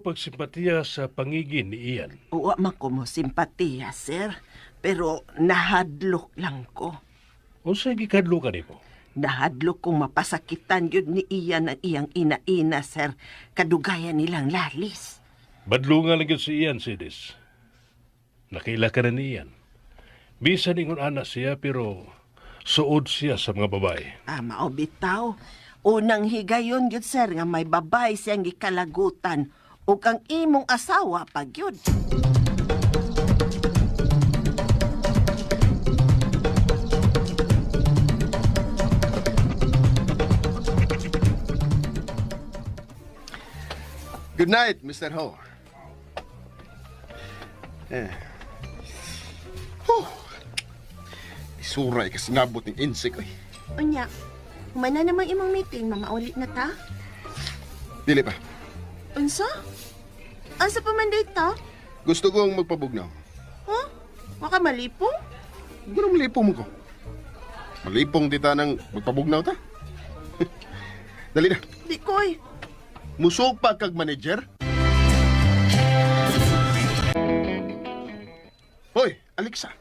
pagsimpatiya sa pangigin ni Ian. Uwa man ko mo simpatiya, sir. Pero nahadlok lang ko. O sa gikadlo ka nimo? Nahadlok kong mapasakitan yun ni Ian ang iyang ina-ina, sir. Kadugayan nilang lalis. Badlungan lang yun si Ian, Sidis. Nakila ka na ni Ian. Bisan ingon anak siya, pero suod siya sa mga babae. Mao bitaw. Unang higayon yun, sir, nga may babay siyang gikalagutan. O kang imong asawa pag yun. Good night, Mr. Ho. Isuray ka sinabot ng insik, oy. Unya, humana namang imong meeting, mamaulit na ta? Dili pa. Unsa? Asa pa man ta? Gusto kong magpabugnaw. Huh? Waka malipong? Gano'ng malipong mo ko? Malipong di ta nang magpabugnaw ta? Dali na. Di koy. Musog pa kag manager? Hoy, Alexa.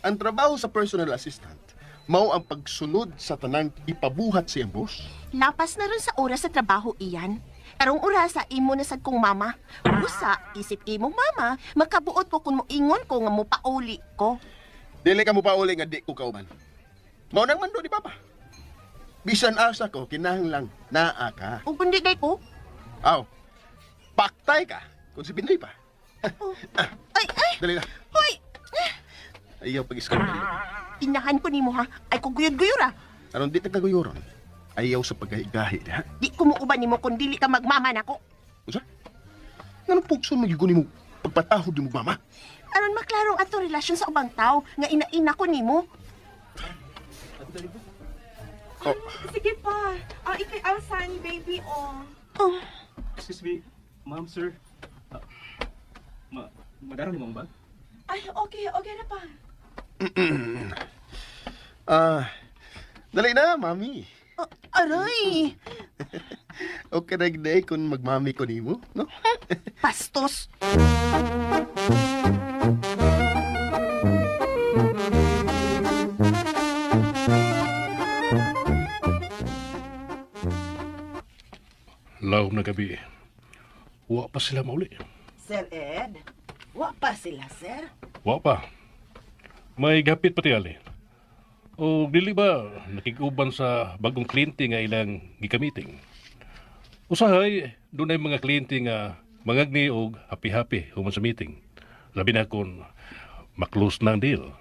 Ang trabaho sa personal assistant, mao ang pagsunod sa tanang ipabuhat siyang boss. Lapas na ron sa oras sa trabaho iyan. Karong orasa imo na sad kong mama. Usa, isip imong mama, makabuot ko kung moingon ko nga mo pauli ko. Dili ka mo pa uli nga di ko kauban. Mao nang mando ni Papa. Bisan asa ko, kinahanglang naa ka. Ug kundi day ko. Aw, paktay ka kung si Pinoy pa. Ay, Dali na. hoy! Ayaw pag-iskal. Inahan ko nimo ha. Ay kung guyod-guyod ah. Aron di nagkaguyuron. Ayaw sa pagkahigahi, ha? Di ko muuban nimo kung dili ka magmama nako. Usa? Nga nang pukson magyugon mo pagpatahod mo mama? Aron maklarong ato relasyon sa ubang tao nga ina-ina ko nimo. Oh, Sige pa. Ikay Alsan, baby, oh. Oh, Excuse me, ma'am, sir. Madara naman ba? Ay, okay na pa. dali na, mami. aray! Okay na gday kung magmami ko nimo, no? Pastos! Laom na gabi. Wa pa sila mauli. Sir Ed, wa pa sila, sir. Wa pa. May gapit pati ali. O dili ba nakiguban sa bagong kliyente nga ilang gikamiting? Usahay, doon ay mga kliyente nga mangagni og happy-happy human sa meeting. Labi na kung maklose na ang deal.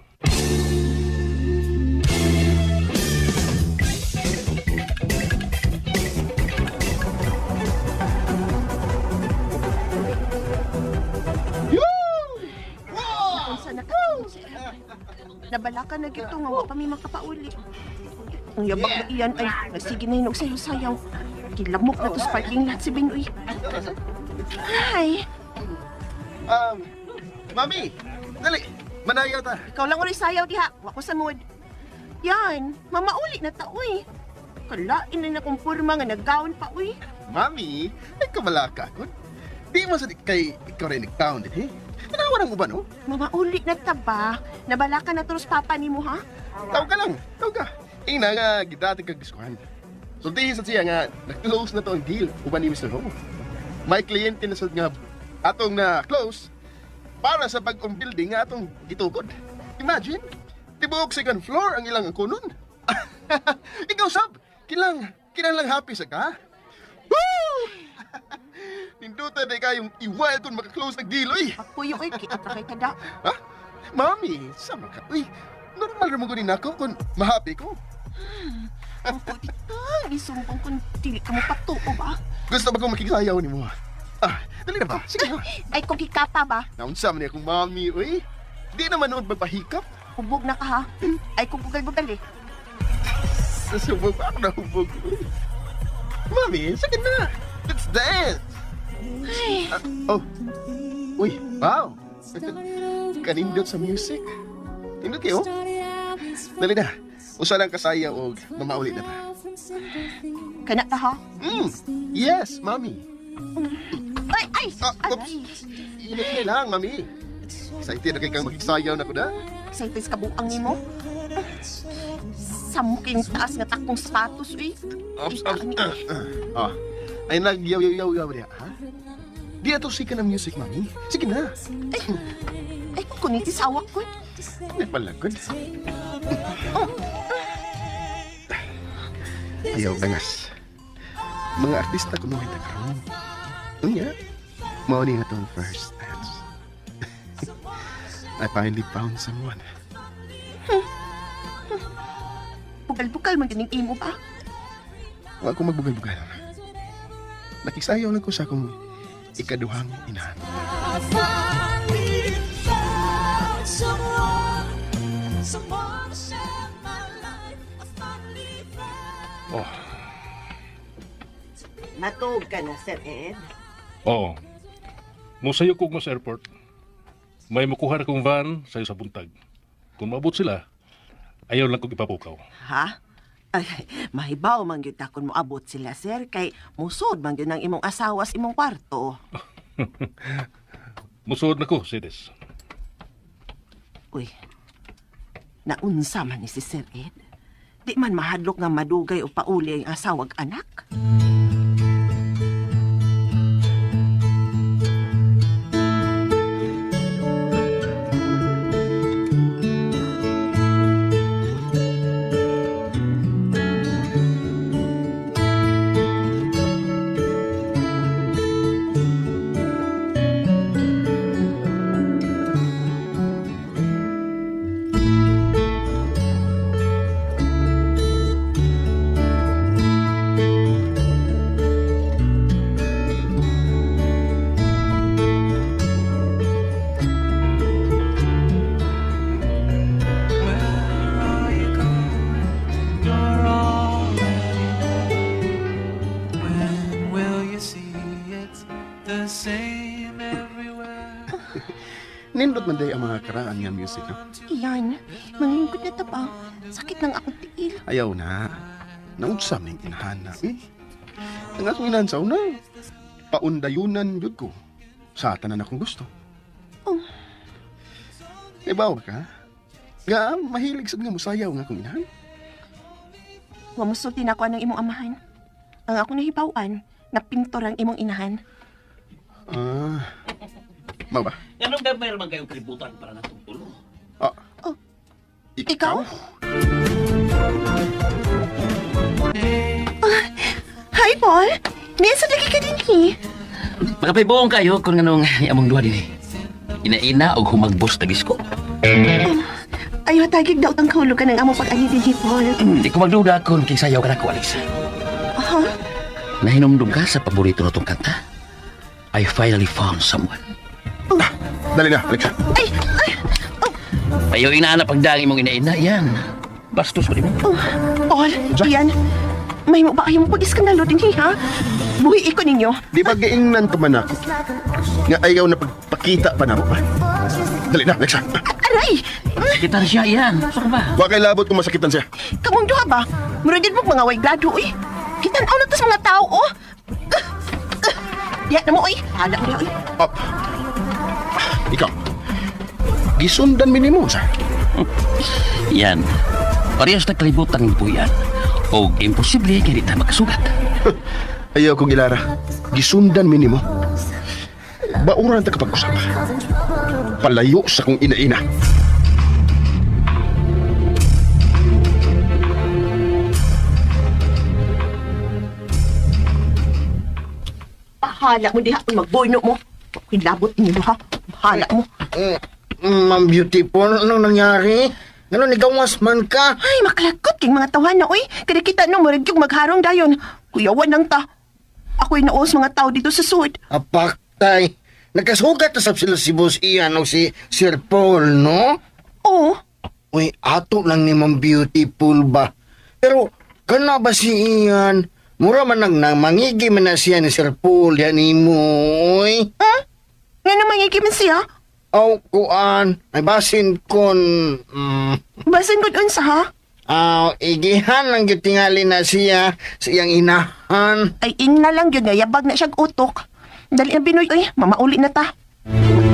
Unsa na ka? Nabalakan na gito nga wa pa may makapauli. Ang yabak na iyan ay nagsige na hinog sayaw-sayaw. Kilamok na to sa parking lot si Binoy. Ay, Mami, dali. Manayaw ta. ikaw lang ulit sayaw diha. Wa ko sa mood. Yan, mamauli na ta, uy. Kalain na na kumpurma nga naggaon pa, uy. Mami, ay kamalaka ko. Di mo sa kay ikaw rin nagtaon din, eh? Tinawa mo ba, no? Mamauli na ta ba? Nabalakan na to sa papa ni mo, ha? Tawag ka lang, tawag ka. Ina nga, gidati kag diskuhan. Sultihin sa siya nga, nag-close na to ang deal. Uban ni Mr. Ho. May kliyente na sa nga atong na close para sa bagong building nga atong gitukod. Imagine, tibuok second floor ang ilang kunon. Ikaw, Sab, kinang happy sa ka? Woo! Ninduta na kayong iwal kung makaklose ang deal, oy. Puyo, uy, kita pa kay kada. Ha? Mami, sama ka. Uy, normal rin mo gunin ako kung mahappy ko. Ang puti ka, isumpong kung dili ka mo patuo ba? Gusto ba kong makikisayaw ni mo? Dali na ba? Sige ba? Ay, kung kikapa ba? Naunsa man niya akong mami, uy. Di naman noon magpahikap. Hubog na ka, ha? Ay, kung bugal-bugal eh. Sasubog ako na hubog. Mami, sige na. Let's dance. Oh. Uy, wow. Kanindot sa music. Tindot kayo? Dali na. Usa lang kasayaw og mamauli na ta. Kana ka, ha? Yes, mami. Ay! Oops. Init na lang, mami. Excited na kay kang magsayaw na ko na. Excited ka buang ni mo? Samuking taas nga takong sapatos, uy. Ops. Ay nagyaw-yaw-yaw niya, ha? Di ato sika ng music, mami. Sige na. Ay, kuniti sawak ko. May palagod. Ayaw dangas. Mga artista ko nung karon. Unya, mao ni nga tong first dance. I finally found someone. Bugal-bugal man ganing imo ba? Wa ko magbugal-bugal. Nakisayaw lang ko sa akong ikaduhang inahan. Oh, Matug ka na, Sir Ed. oo. Musayo ko sa airport. May makuha na kong van sa'yo sa buntag. Kung maabot sila, ayaw lang kong ipapukaw. Ha? Ay, mahibaw man gyud takon mo abot sila, sir, kay musod man gyud ang imong asawa sa imong kwarto. Musuod na ko, Sides. Uy, naunsa man ni si Sir Ed. Di man mahadlok nga madugay o pauli ang asawag anak. Nindot man day ang mga karaan nga music, no? Iyan, manglingkod na ta ba? Sakit ng akong tiil. Ayaw na. Naudsam ning inahan na. Ang atong inansaw na. Paundayunan yun ko. Sa tanan akong gusto. Oh. Ibaw ka? Nga, mahilig sad nga musayaw nga akong inahan. Wamusulti na ako ng imong amahan. Ang ako nahibawan, na pintor ang imong inahan. Mau ba? Ganun ba mayroon kayong kalibutan para natutulong? Ikaw? Hi, Paul. Niyan sa lagi ka din eh. Makapibuong kayo kung anong among duha din eh. Ina-ina o humagbos tagis ko. Ayaw tagig daw tang kahulugan ng among pag-ani din eh, Paul. Di ko magduda kung kaysayaw ka na ko, Alexa. Aha. Nahinumdum ka sa paborito na itong kanta? I finally found someone. Dali na, Alexa. Ayaw inaanap ang dangin mong ina-ina, yan. Bastos pa rin mo. Paul, iyan. May mo ba kayong pag-iskandalo din eh, ha? Buhi ko ninyo. Di ba giingnan ka man ako? Nga ayaw na pagpakita pa na mo ba? Dali na, Alexa. Aray! Sakitan siya, yan. Saan ba? Wa kay labot kung masakitan siya. Kamong duha ba? Muradin mo mga way grado, eh. Kitanaw na to sa mga tao, oh. Diyan na mo, eh. Hala mo, eh. Up. Ikaw. Gisundan minimo sa. Yan. Parehas na kalibutan ng buyan. O imposible kaya di tayo makasugat. Ayaw ko gilara. Gisundan minimo. Bauran ta kapag-usap. Palayo sa kong ina-ina. Hala mo, diha. Magboyno mo. Hilabot ninyo, ha? Hala mo. Ma'am Beautiful, anong nangyari? Ano, nigawas man ka? Ay, makalakot king mga tawahan na, uy. Kada kita nung murid yung magharong dayon. Kuyawan lang ta. Ako'y naos mga tao dito sa sud. Apaktay. Nagkasugat na sab sila si Boss Ian o si Sir Paul, no? Oo. Uy, ato lang ni Ma'am Beautiful ba? Pero, kana ba si Ian? Mura man nang mangigi man na siya ni Sir Paul, yan ni mo, uy. Ha? Nga naman ikiman siya? Aw, kuan, ay basin kon, Basin ko doon sa, ha? igihan lang yung tingali na siya sa iyang inahan. Ay, ing na lang yun nga. Yabag na siyang utok. Dali na Binoy, uy. Mamauli na ta.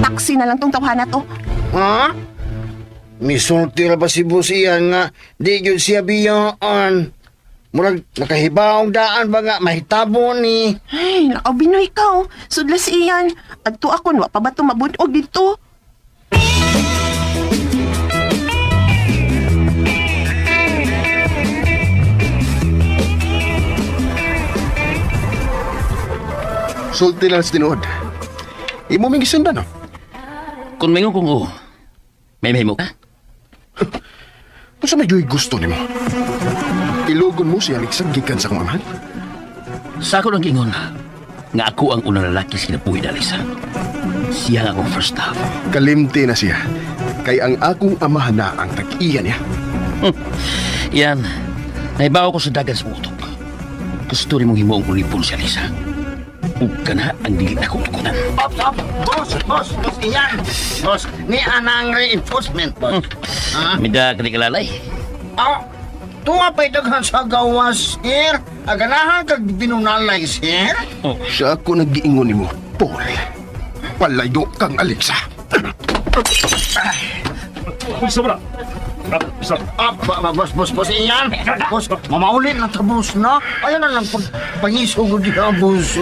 Taxi na lang tong tawhana to. Ha? Misulti ra ba si boss iyan nga di gyud siya biyaan. Murag nakahibaong daan ba nga mahitabo ni. Ay, nakaw Binoy ka, oh. Sudlas iyan. Adto ako, wa pa ba ito mabunog dito? Sulti lang sa tinuod. Imo may gisundan, no? Kung may kung oo, may mo ka? Kung sa medyo'y gusto ni mo, ilugon mo si Alexa gikan sa kong amahan. Sa ako lang gingon, nga ako ang unang lalaki sa kinapuhi na Alisa. Siya nga akong first love. Kalimti na siya. Kay ang akong amahan na ang tag-iya niya. Yan, naibaw ko sa dagan sa utok. Gusto rin mong himuong ulipon si Alisa. Ug ka na ang dili na kutukunan. Boss, iyan. Boss, ni anang reinforcement, boss. Mida ka di kalalay. Tunga pa'y daghan sa gawas, sir. Aganahan kag binunalay, sir. Siya ako nag-iingon ni mo, Paul. Palayo kang Alexa. Sobra. Boss, iyan. Boss, mamaulit na ta, boss, na. Ayaw na lang pagpangisog di ka, boss.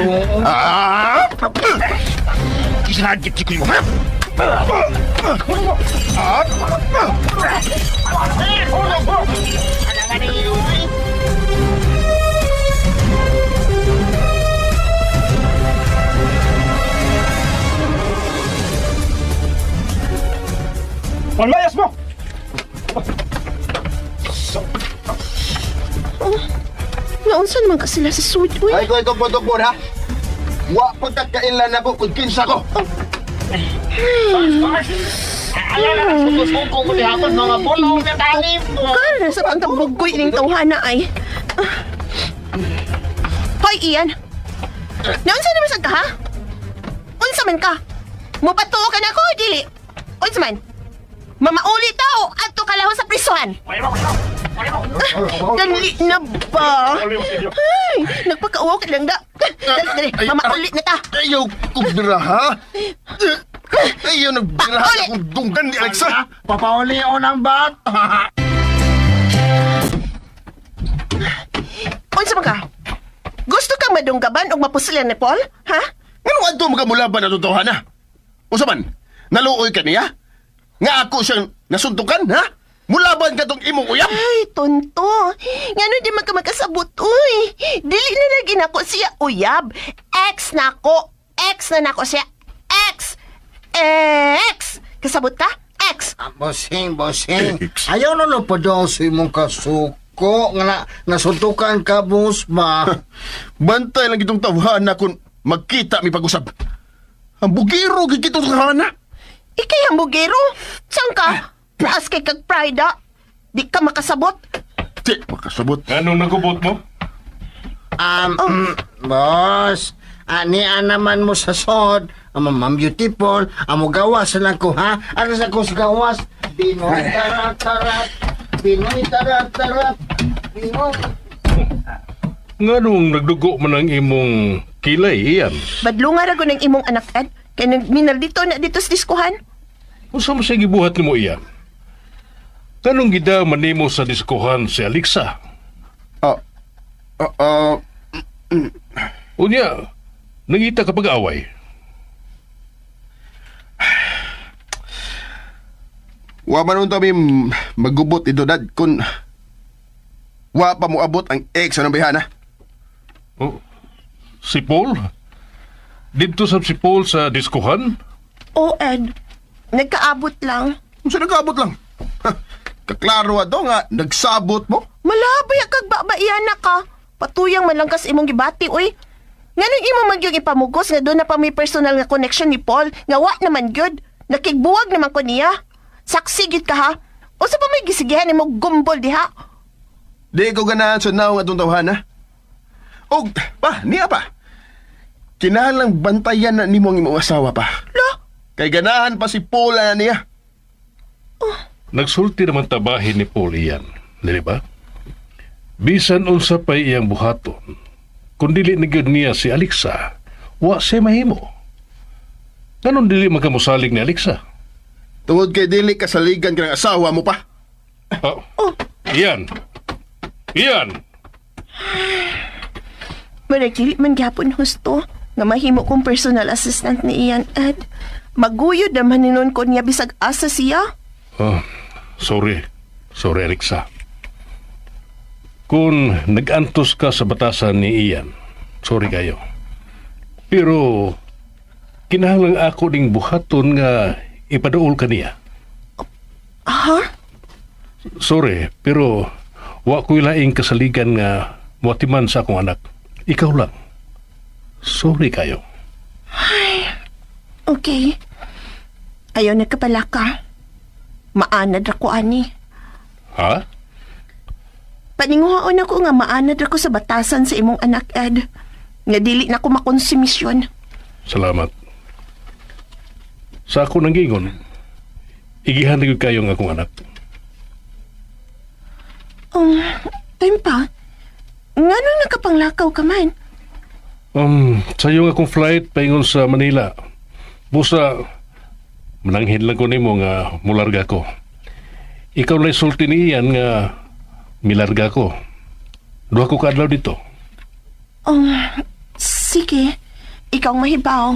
Kisagit ko yung ha? Panlayas mo! Naunsa naman ka sila sa suit, uy. Ay ko itong potokpon, ha? Wa pagkakailan ako kung kinsa ko. Suko mo dihapon mga bulong na tanim. Kala sa pagkabugoy ning tawhana ay. Hoy, Ian. Naunsa naman sad ka, ha? Unsa man ka? Mupatuo ka na ko, dili. Unsa man? Mamauli tao adto ka lahos sa prisuhan. Dali na ba? Ay, nagpakauwaw ka lang da. Dali, mamauli na ta. Ayaw kubdira, ha? Ayaw nagbira akong dunggan ni Alexa. Papauli o ng bat. Unsa man ka? Gusto kang madunggaban o mapusilan ni Paul? Ha? Ano adto magamulaban na totoo, ha? O saman, naluoy ka niya? Nga ako siyang nasuntukan, ha? Mulaban ka tong imong uyap? Ay, tonto. Ngano di man ka magkasabot, uy. Dili na lagi nako siya uyab. Ex na ko. Ex na nako siya. Ex. Ex. Kasabot ka? Ex. Bossing. Ayaw na lang pa daw sa imong kasuko. Nga nasuntukan ka, boss ba? Bantay lang itong tawhana kung magkita mi pag-usap. Ang bugiro gigito sa hana. Ikay ang bugero. Saan ka? Taas kay kag Prida. Di ka makasabot. Di, makasabot. Anong nagubot mo? Boss, niya naman mo sa sod, Ma'am Beautiful, amo gawas lang ko, ha? Ano sa ko sa gawas? Pinoy tarat-tarat, Pinoy tarat-tarat, Pinoy. Nganong nagdugo man ang imong kilay, iyan? Badlunga ra ko ng imong anak, Ed. Kaya minal dito na dito sa diskuhan. Unsa mo siya gibuhat nimo iyan? Kanong gida manimo sa diskuhan si Alexa? Unya, nangita ka pag-away. Wa man unta mi magubot ito, Dad, kung wa pa mo abot ang ex ng bihana. Oh, si Paul? Dito sa si Paul sa diskuhan? Oo, Ed. Nagkaabot lang. Kung saan nag-abot lang. Kaklaro ato nga, nagsabot mo. Malabay kag babaiyan na ka. Patuyang man lang kas imong gibati, uy. Nganong imo magyong ipamugos nga doon na pa may personal nga connection ni Paul. Nga wa naman gyud. Nakigbuwag naman ko niya. Saksi gyud ka, ha? O sa pa may gisigihan mo gumbol diha? Di ko ganahan sa naong atong tawhana. O, niya pa. Kinahalang bantayan na ni mong imong asawa pa. Lo? Kay ganahan pa si Paul na niya. Nagsulti naman tabahin ni Paul iyan, di ba? Bisan unsa pa iyang buhaton, kung dili na gyud niya si Alexa, wa siya mahimo. Ganon dili magkamusalig ni Alexa. Tungod kay dili kasaligan ka ng asawa mo pa. Iyan. Iyan. Managdili man gyapon husto nga mahimo kong personal assistant ni Ian Ed. Maguyod naman ninon ko niya bisag asa siya. Sorry. Sorry, Alexa. Kung nag-antos ka sa batasan ni Ian, sorry kayo. Pero, kinahanglang ako ding buhaton nga ipaduol ka niya. Ha? Sorry, pero wa ko'y laing kasaligan nga muatiman sa akong anak. Ikaw lang. Sorry kayo. Okay. Ayaw na kapala ka. Maanad ako, ani. Ha? Paninguhaon ako nga maanad ako sa batasan sa imong anak, Ed. Nga dili na ko makonsumisyon. Salamat. Sa ako nang gingon, igihan na kayo ng akong anak. Time pa. Nga nung nakapanglakaw ka man? Sayo nga akong flight paingon sa Manila. Busa, mananghin lang ko nimo nga mularga ko. Ikaw lang sulti ni Ian nga milarga ko. Duha ko kaadlaw dito. Sige. Ikaw mahibaw.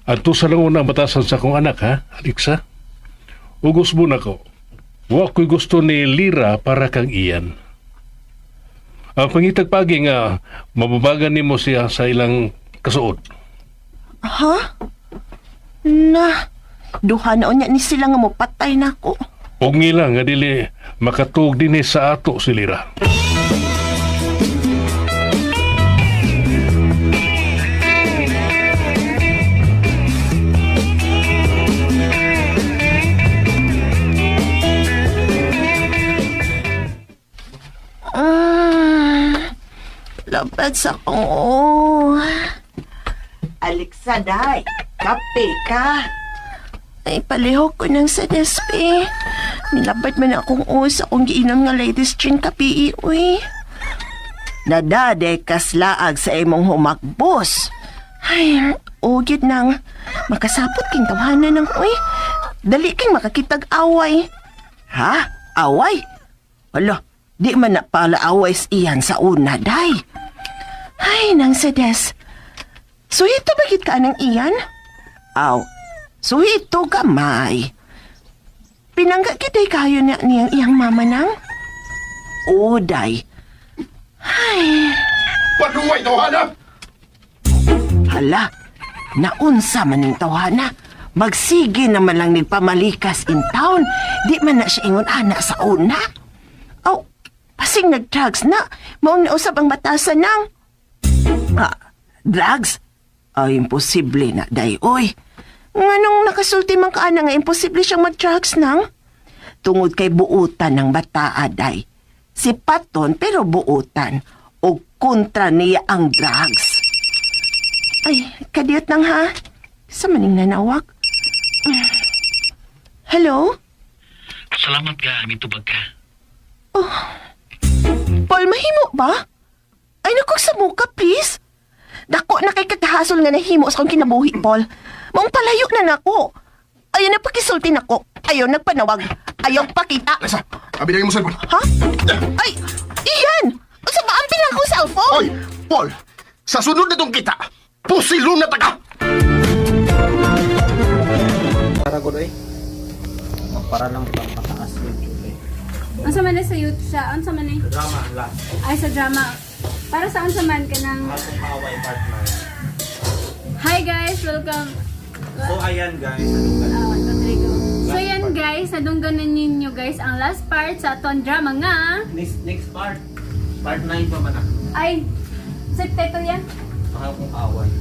Adto sa lang unang batasan sa akong anak, ha, Alexa? Ugos mo na ko. Wa ko'y gusto ni Lira para kang Ian. Ang pangitag pagi nga, mababagan nimo siya sa ilang kasuod. Ha? Na, duha na unya ni sila nga mo patay na ko. Og ngila nga dili makatug dinhi sa ato si Lira. Labad sa kong Alexa, day. Kape ka. Ay, palihok ko ng sa despe. Nilabad man akong sa akong giinom nga ladies drink kapi, uy. Nadade kaslaag sa imong humakbos. Ay, ugid nang makasapot king tawanan ng uy. Dali king makakitag away. Ha? Away? Wala, di man na pala away iyan sa una, day. Ay, nang sa des. Suhito bagit ka ng iyan? Aw, suhito gamay. Pinangga kitay kayo na niyang iyang mama nang? Oo, day. Ay, Panuway, tawhana! Hala, naunsa man ning tawhana. Magsige naman lang nagpamalikas in town. Di man na siya ingon ana sa una. oh, pasing nag-drugs na. Maong nausap ang batasan nang. Drugs? Ay, imposible na, day. Oy, Nganong nakasulti man ka na nga imposible siyang mag-drugs nang? tungod kay buutan ng bataa, day. Si Paton pero buutan. O kontra niya ang drugs. Ay, kadiyot nang ha? Sa maning nanawag? Hello? Salamat ka, mintubag ka. Paul, mahimo ba? Ay, nakog sa muka, please. Dako na kay kakahasol nga nahimo sa kong kinabuhi, Paul. Maong palayo na nako. Ayaw na pakisulti nako. Ayaw nagpanawag. Ayaw pakita. Alexa, abinagin mo cellphone. Ha? Ay, iyan! Sa maampil lang akong cellphone. Oy, Paul, sa sunod na tong kita, pusilo na taga! Para ko doy. Para lang mataas yung chule. Ang sa man sa youth siya, ang sa man Drama ang last. ay sa drama. Para saan sa man ka ng... Masong Hawaii part 9. Hi guys, welcome. So ayan guys, ano ka? 1, 2, 3, go. So yan guys, nadungganan ninyo guys ang last part sa aton drama nga. Next part. Part 9 pa man ako. Ay, subtitle yan. Masong Hawaii.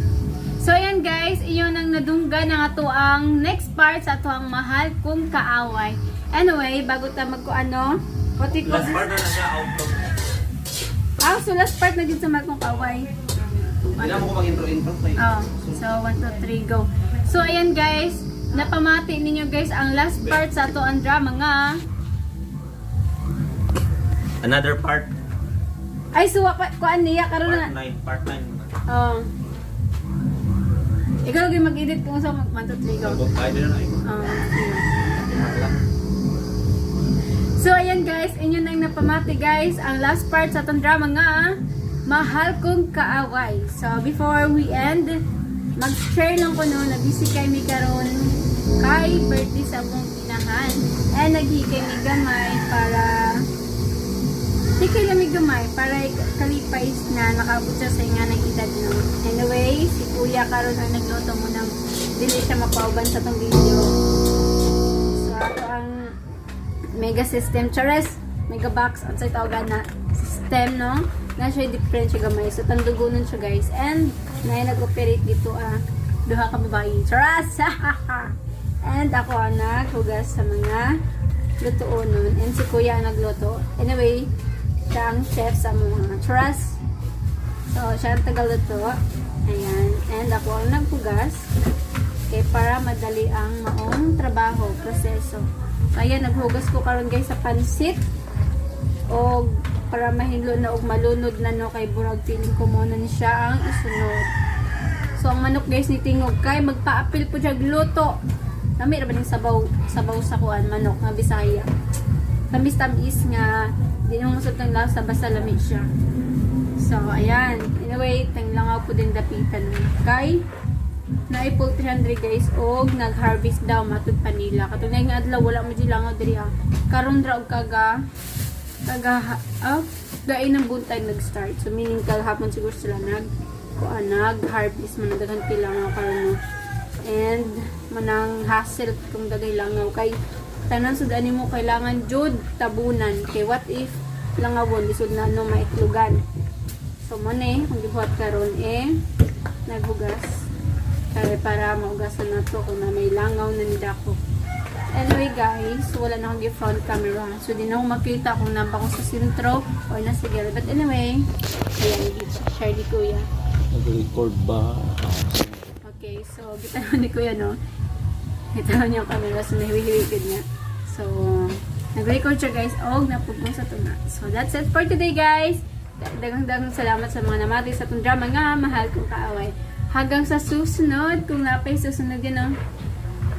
So yan guys, iyon ang nadunggan ng ato ang next part sa ato ang mahal kong kaaway. Anyway, bago ta magkuano, what we call Last part this? na siya outlook. So last part na din sa mahal kong kaaway. Hindi na mo ko mag-intro-intro. Oh, so 1, 2, 3, go. So ayan guys, napamati ninyo guys ang last part sa ato ang drama nga. Another part. Ay, suwa pa, kuan niya, karon Part na. 9. Part 9. Oh, Ikaw lagi mag-edit kung sa mag-1, 2, 3 go. Tayo din na So ayan guys, inyo na yung napamati guys. Ang last part sa itong drama nga, Mahal Kong Kaaway. So before we end, mag-share lang ko no, na-busy kay mi karon kay birthday sa akong inahan. And naghikay mi gamay para hikay lamig gamay para kalipay na nakaabot siya sa nga ng edad no. Anyway, si kuya karon ang nagluto mo ng dili siya mapauban sa tong video. So ato ang mega system chares, mega box at sa tawagan na system no. Na siya different siya gamay. So tandugunan siya guys. And na nag-operate dito duha ka babae. Charas! And ako ang naghugas sa mga lutoon nun. And si kuya ang nagluto. Anyway, siya ang chef sa mga charas. So siya ang tagaluto. Ayan. And ako ang naghugas. Okay, para madali ang maong trabaho, proseso. So ayan, naghugas ko karon guys sa pansit. O para mahinlo na og malunod na no kay burag feeling ko mo na ni siya ang isunod. So ang manok guys ni tingog kay magpaapil po siya gluto. Nami ra ba ning sabaw sa kuan manok nga Bisaya. Tamis nga di mo musot ng lasa basta lami siya. So ayan, anyway, tanglangaw po din dapitan kay naipol 300 guys og nag-harvest daw matud panila. Katong nga adlaw wala mo dilangaw diri karon ra og gain ng buntay nag-start. So meaning hapon siguro sila nag-harvest man daghan pilangaw karon. And manang hassle kung dagay langaw kay tanan sud ani mo kailangan jud tabunan kay what if langawon lisod na no maitlugan. So mo ni kung gibuhat karon naghugas kay para maugasan nato kung na may langaw na ni dako. Anyway guys, wala na akong front camera. So di na ako makita kung napa ko sa sintro or nasa gilid. But anyway, ayan, share ni kuya. Nag-record ba? Okay, so kita naman ni kuya no. Kita naman yung camera, so nahiwi-hiwikid niya. So, nag-record siya guys. Og napugong sa tuna. So that's it for today guys. Dagang salamat sa mga namati sa itong drama nga, Mahal Kong Kaaway. Hanggang sa susunod, kung napay susunod yun no.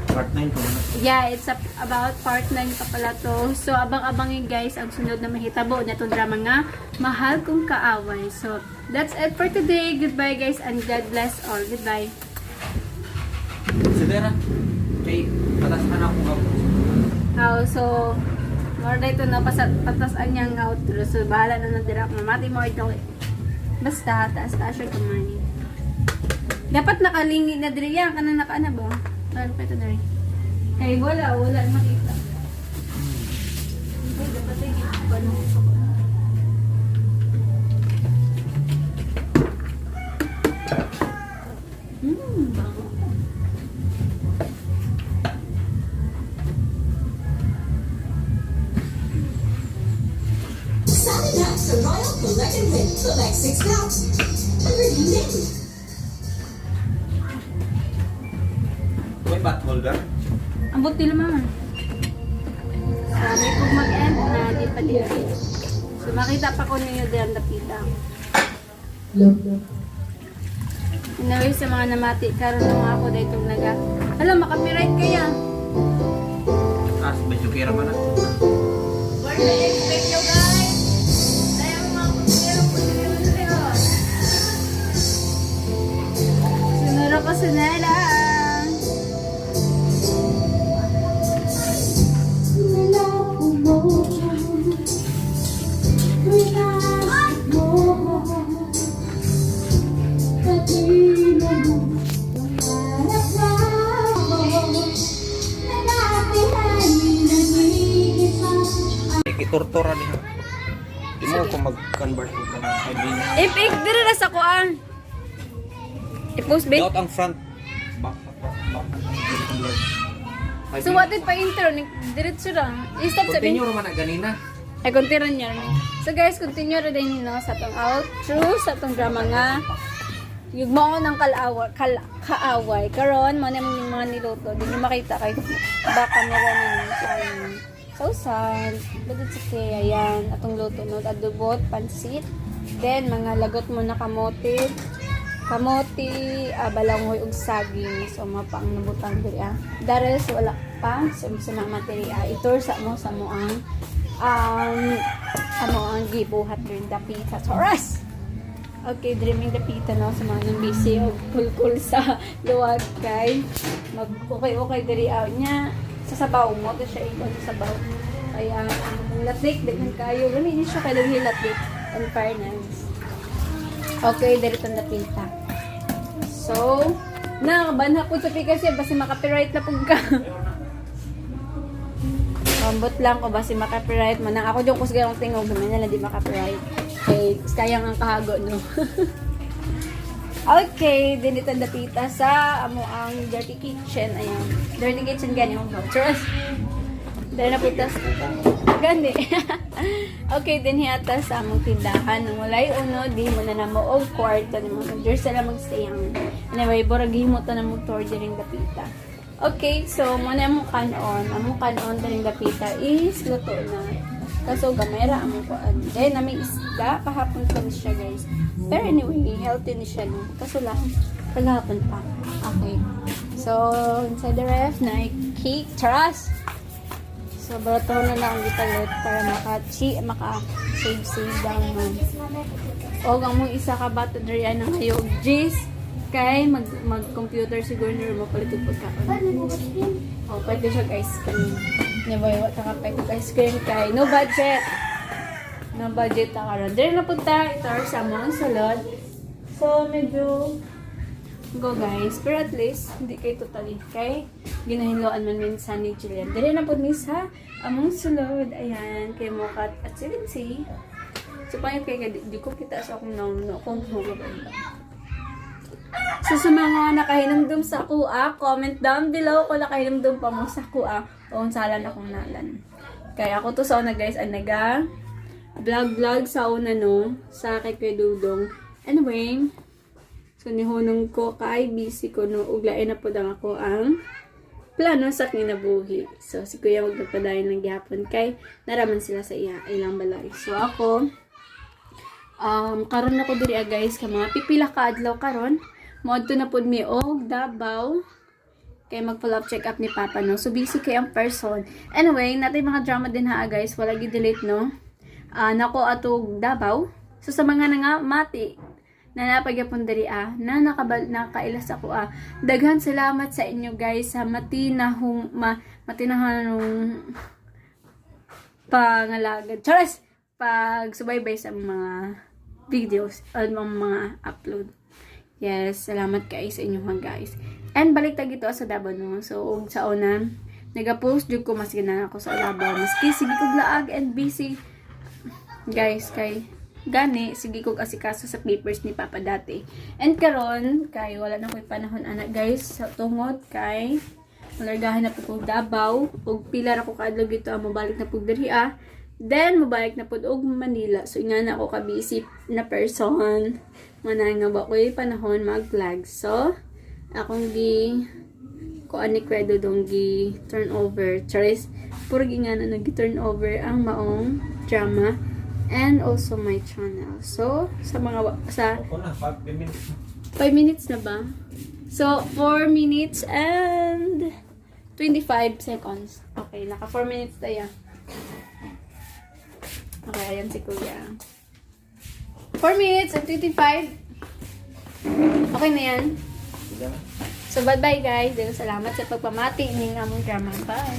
Part 9 ko na. Yeah, it's about part 9 pa pala to. So, abang-abangin guys ang sunod na mahitabo na itong drama nga, Mahal Kong Kaaway. So, that's it for today. Goodbye guys and God bless all. Goodbye. Sidera, kay patasan ako So, more dito na patasan niyang outro. So, bahala na nandira. Mamati mo ito. Basta, taas-taas siya kamay. Dapat nakalingi na diri yan. Kanang nakaana ba? Ano pa ito na rin? Eh, wala makita. Okay, dapat ay gano. Signing up to Royal Collect and Win. Collect 6 pounds. Redeem daily. may pot holder. Ang buti naman. Sabi ko mag-end na di pa dito. So makita pa ko ninyo din napita. Anyway, sa mga namati, karoon naman ako dahil itong alam, makapiright kaya. Medyo kira man na. Where do you expect you guys? Tayo mga pagkira po sa'yo. Sunuro ko sunara. Tortora niya. Di mo ako mag-convert ko ka na. Ipik, dito na sa kuan. I-post ba? Out ang front. Back. So what if pa-intro? Diretso lang. I-stop sa Continue naman na ganina. Ay, continue niya. So guys, continue rin din no, sa itong outro, sa itong drama nga. Yung mga ng kaaway. Karon, mo na yung mga niluto. Hindi nyo makita kay baka nila ninyo. So sad. But it's okay. Ayan. Atong luto no. Adobot, pansit. Then, mga lagot mo na kamote. kamote, balangoy ug saging. So mapang nabutang diri Dares wala pa so sa mga materiya. Itur sa mo ang gibuhat during the pizza. Taras. Okay, dreaming the pita no sa mga nang busy o kulkul sa luwag kay mag-okay diri niya sa sabaw mo to siya ikot sa sabaw. Kaya ang latik daghan kayo gani siya kay daghan latik and fairness. Okay, diri tong pita. So, banha po sa kasi basi maka-copyright na pug ka. Ambot lang ko basi maka-copyright man ako jung kusga ang tingog man na di maka-copyright. Okay, kayang ang kahago, no? Okay, din ito dapita sa amo ang dirty kitchen. Ayan. Dirty kitchen gani yung vouchers. Dahil napitas. Gani. Okay, din hiyata sa among tindahan. Nung walay uno, di mo na namo og kwarto ni mga manager sila magstay ang. Anyway, boragi mo to na motor diring dapita. Okay, so muna among kanon. Among kanon diring dapita is luto na. Kaso gamera amo ko then nami isda kahapon pa ni siya guys. Pero anyway, healthy ni siya no. Kaso lang kagahapon pa. Okay. So inside the ref na cake trust. So barato na lang gipalit para maka-save down man. O ang mong isa ka bato diri na kayo G's kay mag-computer siguro na mo palit og pagkaon. O pwede siya guys cream. Never what ka pay og ice cream kay no budget. No budget ta karon. Diri na punta ito sa mga salad. So medyo go guys, pero at least hindi kay totally kay ginahinloan man minsan ni Julian. Diri na pud ni sa among sulod. Ayan kay Mokat at Silinsi. So pangit kay di ko kita sa akong no kung huwag ba. So sa mga nakahinumdum sa kuha, comment down below kung nakahinumdum pa mo sa kuha o kung salan akong nalan. Kaya ako to sa una guys, ang naga vlog sa una no, sa kay Kuya Dudong. Anyway, so nihunong ko kay busy ko no, uglain na po lang ako ang plano sa kinabuhi. So si Kuya magpapadayon ng gihapon kay naraman sila sa ilang balay. So ako, karon na ko diri guys, ka mga pipila ka adlaw karon. Moadto na pud mi og Davao kay mag-follow up check up ni Papa no. So busy kay ang person. Anyway, natay mga drama din ha guys, wala gi-delete no. Nako atog Davao. So sa mga nangamati na napagyapon diri na nakailas ako daghan salamat sa inyo guys sa matinahong pangalagad. Charas pag subaybay sa mga videos o mga upload. Yes, salamat kayo sa inyo mga guys. And balik tag ito sa Davao no. So sa una, nagapost jud ko mas gina ako sa Davao. Maski sige kog laag and busy. Guys, kay gani sige kog asikaso sa papers ni Papa dati. And karon kay wala na koy panahon anak guys sa tungod kay malargahan na pud Davao ug pila ra ko kaadlaw gito mabalik na pud diri Then mabalik na pud og Manila. So nga na ako ka busy na person. Manang nga ba ko'y panahon mag-vlog. So, akong kuan ni Kuya Dudong turn over. Charis, puro nga na nag-turn over ang maong drama and also my channel. So, sa mga 5 minutes na ba? So, 4 minutes and 25 seconds. Okay, naka 4 minutes tayo. Okay, ayan si Kuya. 4 minutes and 25. Okay na yan. So, bye-bye guys. Salamat sa pagpamati ng among drama. Bye!